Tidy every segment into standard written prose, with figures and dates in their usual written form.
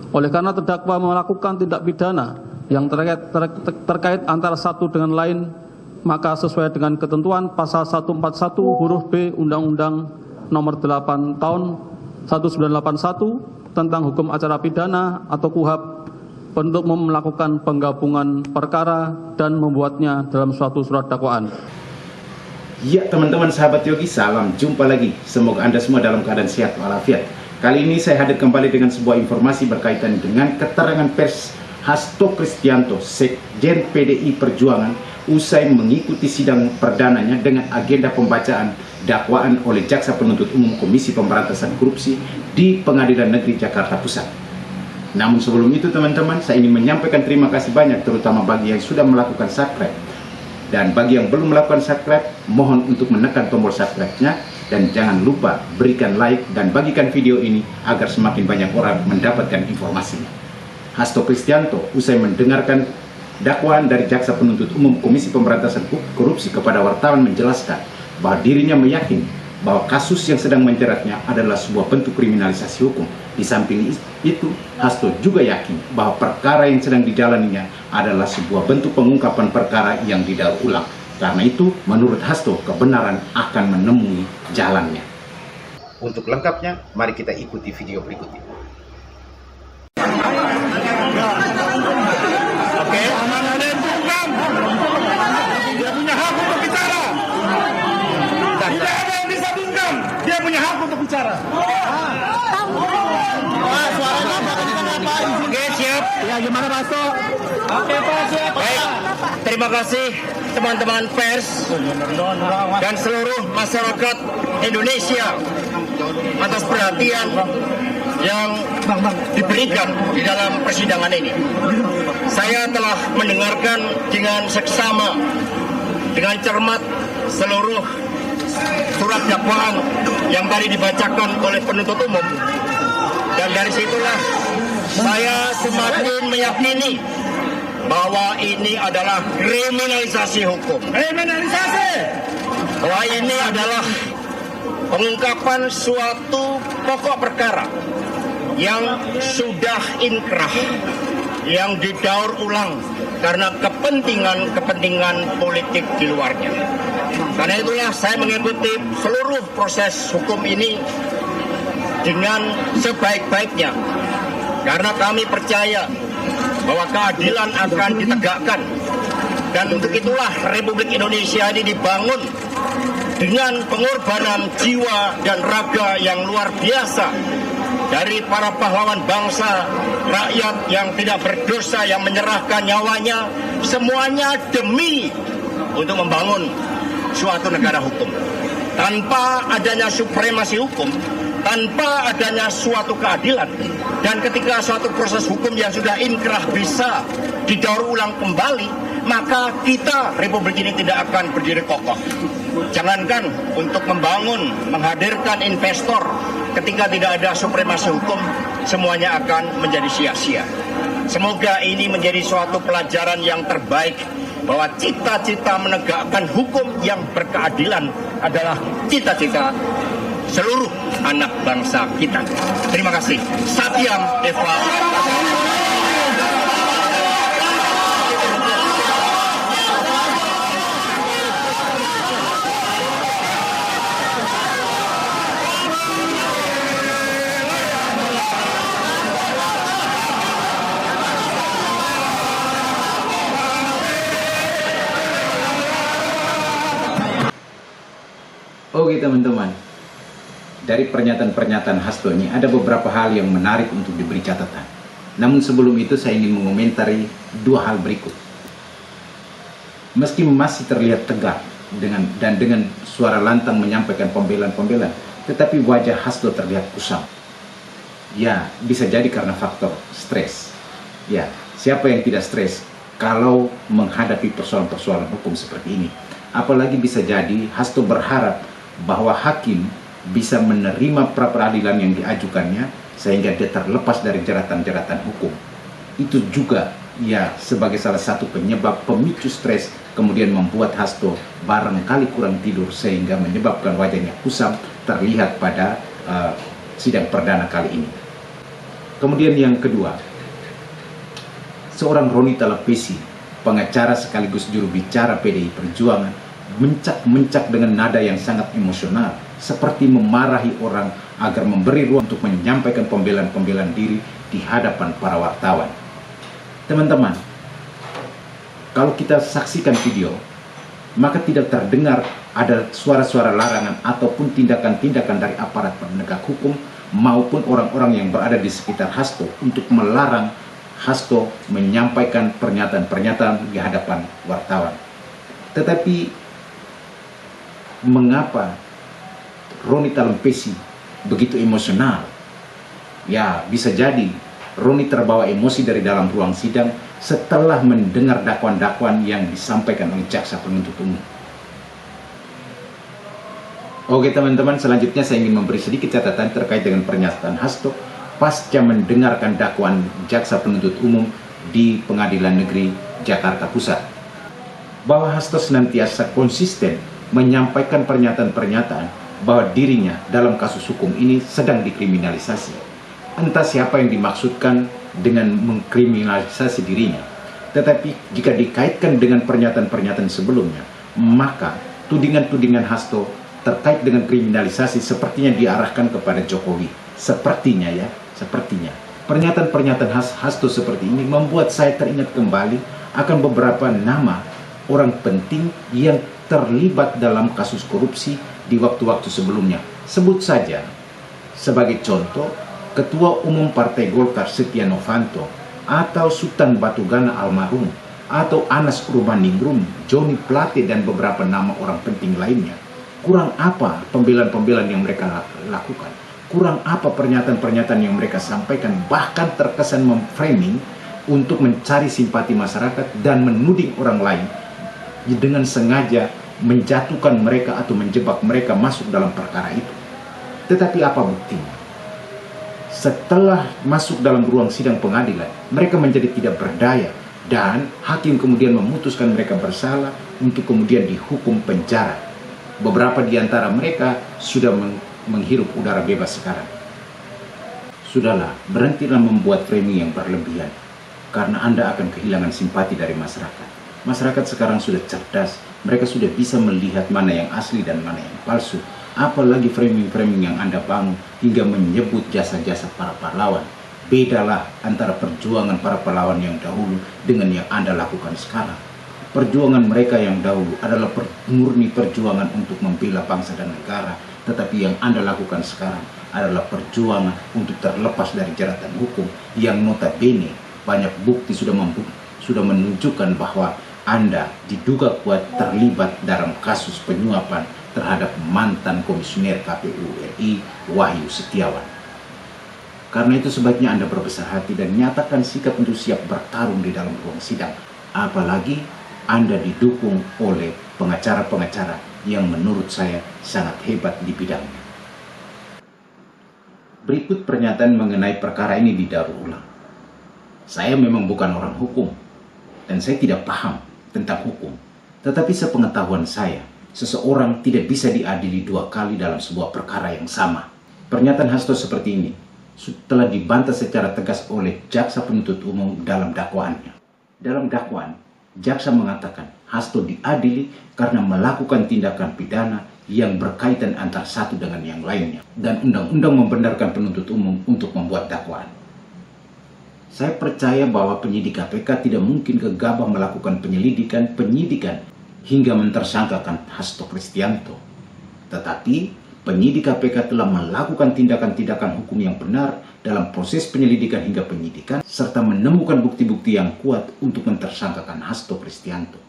Oleh karena terdakwa melakukan tindak pidana yang terkait antara satu dengan lain, maka sesuai dengan ketentuan pasal 141 huruf B Undang-Undang Nomor 8 Tahun 1981 tentang hukum acara pidana atau KUHP, penuntut umum melakukan penggabungan perkara dan membuatnya dalam suatu surat dakwaan. Ya teman-teman sahabat Yogi, salam jumpa lagi. Semoga Anda semua dalam keadaan sehat walafiat. Kali ini saya hadir kembali dengan sebuah informasi berkaitan dengan keterangan pers Hasto Kristianto, Sekjen PDI Perjuangan, usai mengikuti sidang perdananya dengan agenda pembacaan dakwaan oleh Jaksa Penuntut Umum Komisi Pemberantasan Korupsi di Pengadilan Negeri Jakarta Pusat. Namun sebelum itu teman-teman, saya ingin menyampaikan terima kasih banyak terutama bagi yang sudah melakukan subscribe. Dan bagi yang belum melakukan subscribe, mohon untuk menekan tombol subscribe-nya. Dan jangan lupa berikan like dan bagikan video ini agar semakin banyak orang mendapatkan informasinya. Hasto Kristianto usai mendengarkan dakwaan dari Jaksa Penuntut Umum Komisi Pemberantasan Korupsi kepada wartawan menjelaskan bahwa dirinya meyakini bahwa kasus yang sedang menjeratnya adalah sebuah bentuk kriminalisasi hukum. Di samping itu, Hasto juga yakin bahwa perkara yang sedang dijalaninya adalah sebuah bentuk pengungkapan perkara yang didaur ulang. Karena itu, menurut Hasto, kebenaran akan menemui jalannya. Untuk lengkapnya, mari kita ikuti video berikut ini. Oke, dia punya hak untuk bicara. Tidak ada yang bisa bungkam. Dia punya hak untuk bicara. Oke, siap. Ya, gimana Pak Hasto? Oke, Pak, siap. Baik, terima kasih teman-teman pers dan seluruh masyarakat Indonesia atas perhatian yang diberikan di dalam persidangan ini. Saya telah mendengarkan dengan seksama, dengan cermat seluruh surat dakwaan yang tadi dibacakan oleh penuntut umum. Dan dari situlah saya semakin meyakini bahwa ini adalah kriminalisasi hukum. Kriminalisasi. Bahwa ini adalah pengungkapan suatu pokok perkara yang sudah inkrah, yang didaur ulang karena kepentingan politik di luarnya. Karena itulah saya mengikuti seluruh proses hukum ini dengan sebaik-baiknya. Karena kami percaya bahwa keadilan akan ditegakkan. Dan untuk itulah Republik Indonesia ini dibangun dengan pengorbanan jiwa dan raga yang luar biasa dari para pahlawan bangsa, rakyat yang tidak berdosa, yang menyerahkan nyawanya, semuanya demi untuk membangun suatu negara hukum. Tanpa adanya supremasi hukum, tanpa adanya suatu keadilan, dan ketika suatu proses hukum yang sudah inkrah bisa didaur ulang kembali, maka kita, Republik ini tidak akan berdiri kokoh. Jangankan untuk membangun, menghadirkan investor, ketika tidak ada supremasi hukum, semuanya akan menjadi sia-sia. Semoga ini menjadi suatu pelajaran yang terbaik, bahwa cita-cita menegakkan hukum yang berkeadilan adalah cita-cita seluruh anak bangsa kita. Terima kasih. Satyam Eva. Oke teman-teman, dari pernyataan-pernyataan Hasto ini ada beberapa hal yang menarik untuk diberi catatan. Namun sebelum itu saya ingin mengomentari dua hal berikut. Meski masih terlihat tegak dengan suara lantang menyampaikan pembelaan-pembelaan, tetapi wajah Hasto terlihat kusam. Ya, bisa jadi karena faktor stres. Ya, siapa yang tidak stres kalau menghadapi persoalan-persoalan hukum seperti ini? Apalagi bisa jadi Hasto berharap bahwa hakim bisa menerima pra-peradilan yang diajukannya sehingga dia terlepas dari jeratan-jeratan hukum. Itu juga ya sebagai salah satu penyebab pemicu stres kemudian membuat Hasto barangkali kurang tidur sehingga menyebabkan wajahnya kusam terlihat pada sidang perdana kali ini. Kemudian yang kedua, seorang Roni Talapesi, pengacara sekaligus juru bicara PDI Perjuangan, mencak-mencak dengan nada yang sangat emosional, seperti memarahi orang agar memberi ruang untuk menyampaikan pembelaan-pembelaan diri di hadapan para wartawan. Teman-teman, kalau kita saksikan video, maka tidak terdengar ada suara-suara larangan ataupun tindakan-tindakan dari aparat penegak hukum maupun orang-orang yang berada di sekitar Hasto untuk melarang Hasto menyampaikan pernyataan-pernyataan di hadapan wartawan. Tetapi mengapa Roni Talapesi begitu emosional? Ya, bisa jadi Roni terbawa emosi dari dalam ruang sidang setelah mendengar dakwaan-dakwaan yang disampaikan oleh jaksa penuntut umum. Oke teman-teman, selanjutnya saya ingin memberi sedikit catatan terkait dengan pernyataan Hasto pasca mendengarkan dakwaan jaksa penuntut umum di Pengadilan Negeri Jakarta Pusat. Bahwa Hasto senantiasa konsisten menyampaikan pernyataan-pernyataan bahwa dirinya dalam kasus hukum ini sedang dikriminalisasi. Entah siapa yang dimaksudkan dengan mengkriminalisasi dirinya. Tetapi jika dikaitkan dengan pernyataan-pernyataan sebelumnya, maka tudingan-tudingan Hasto terkait dengan kriminalisasi sepertinya diarahkan kepada Jokowi. Sepertinya. Pernyataan-pernyataan Hasto seperti ini membuat saya teringat kembali akan beberapa nama orang penting yang terlibat dalam kasus korupsi di waktu-waktu sebelumnya. Sebut saja sebagai contoh Ketua Umum Partai Golkar Setia Novanto, atau Sultan Batugana almarhum, atau Anas Urbaningrum, Joni Plate, dan beberapa nama orang penting lainnya. Kurang apa pembelaan-pembelaan yang mereka lakukan? Kurang apa pernyataan-pernyataan yang mereka sampaikan, bahkan terkesan memframing untuk mencari simpati masyarakat dan menuding orang lain dengan sengaja menjatuhkan mereka atau menjebak mereka masuk dalam perkara itu. Tetapi apa buktinya? Setelah masuk dalam ruang sidang pengadilan, mereka menjadi tidak berdaya dan hakim kemudian memutuskan mereka bersalah untuk kemudian dihukum penjara. Beberapa di antara mereka sudah menghirup udara bebas sekarang. Sudahlah, berhentilah membuat framing yang berlebihan, karena Anda akan kehilangan simpati dari masyarakat. Masyarakat sekarang sudah cerdas, mereka sudah bisa melihat mana yang asli dan mana yang palsu. Apalagi framing-framing yang Anda bangun hingga menyebut jasa-jasa para pahlawan. Bedalah antara perjuangan para pahlawan yang dahulu dengan yang Anda lakukan sekarang. Perjuangan mereka yang dahulu adalah murni perjuangan untuk membela bangsa dan negara. Tetapi yang Anda lakukan sekarang adalah perjuangan untuk terlepas dari jeratan hukum yang notabene banyak bukti sudah menunjukkan bahwa Anda diduga kuat terlibat dalam kasus penyuapan terhadap mantan komisioner KPU RI Wahyu Setiawan. Karena itu sebaiknya Anda berbesar hati dan nyatakan sikap untuk siap bertarung di dalam ruang sidang. Apalagi Anda didukung oleh pengacara-pengacara yang menurut saya sangat hebat di bidangnya. Berikut pernyataan mengenai perkara ini didaur ulang. Saya memang bukan orang hukum dan saya tidak paham tentang hukum. Tetapi sepengetahuan saya, seseorang tidak bisa diadili dua kali dalam sebuah perkara yang sama. Pernyataan Hasto seperti ini telah dibantah secara tegas oleh jaksa penuntut umum dalam dakwaannya. Dalam dakwaan, jaksa mengatakan Hasto diadili karena melakukan tindakan pidana yang berkaitan antara satu dengan yang lainnya, dan undang-undang membenarkan penuntut umum untuk membuat dakwaan. Saya percaya bahwa penyidik KPK tidak mungkin gegabah melakukan penyidikan hingga mentersangkakan Hasto Kristianto. Tetapi penyidik KPK telah melakukan tindakan-tindakan hukum yang benar dalam proses penyelidikan hingga penyidikan, serta menemukan bukti-bukti yang kuat untuk mentersangkakan Hasto Kristianto.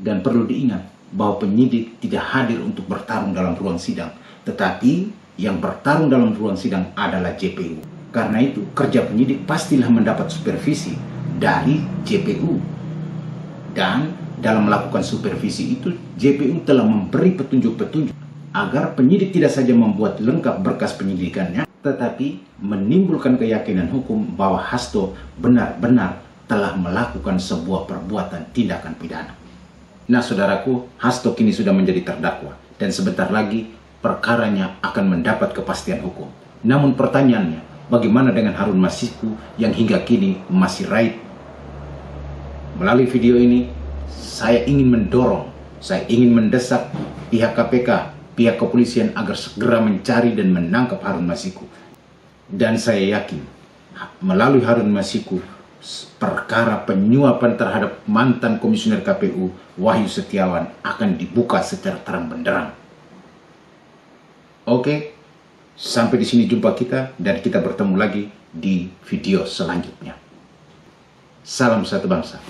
Dan perlu diingat bahwa penyidik tidak hadir untuk bertarung dalam ruang sidang, tetapi yang bertarung dalam ruang sidang adalah JPU. Karena itu, kerja penyidik pastilah mendapat supervisi dari JPU. Dan dalam melakukan supervisi itu, JPU telah memberi petunjuk-petunjuk agar penyidik tidak saja membuat lengkap berkas penyidikannya, tetapi menimbulkan keyakinan hukum bahwa Hasto benar-benar telah melakukan sebuah perbuatan tindakan pidana. Nah saudaraku, Hasto kini sudah menjadi terdakwa dan sebentar lagi perkaranya akan mendapat kepastian hukum. Namun pertanyaannya, Bagaimana dengan Harun Masiku yang hingga kini masih raib? Melalui video ini, saya ingin mendorong, saya ingin mendesak pihak KPK, pihak kepolisian agar segera mencari dan menangkap Harun Masiku. Dan saya yakin, melalui Harun Masiku, perkara penyuapan terhadap mantan komisioner KPU, Wahyu Setiawan, akan dibuka secara terang benderang. Oke, sampai di sini jumpa kita, dan kita bertemu lagi di video selanjutnya. Salam satu bangsa.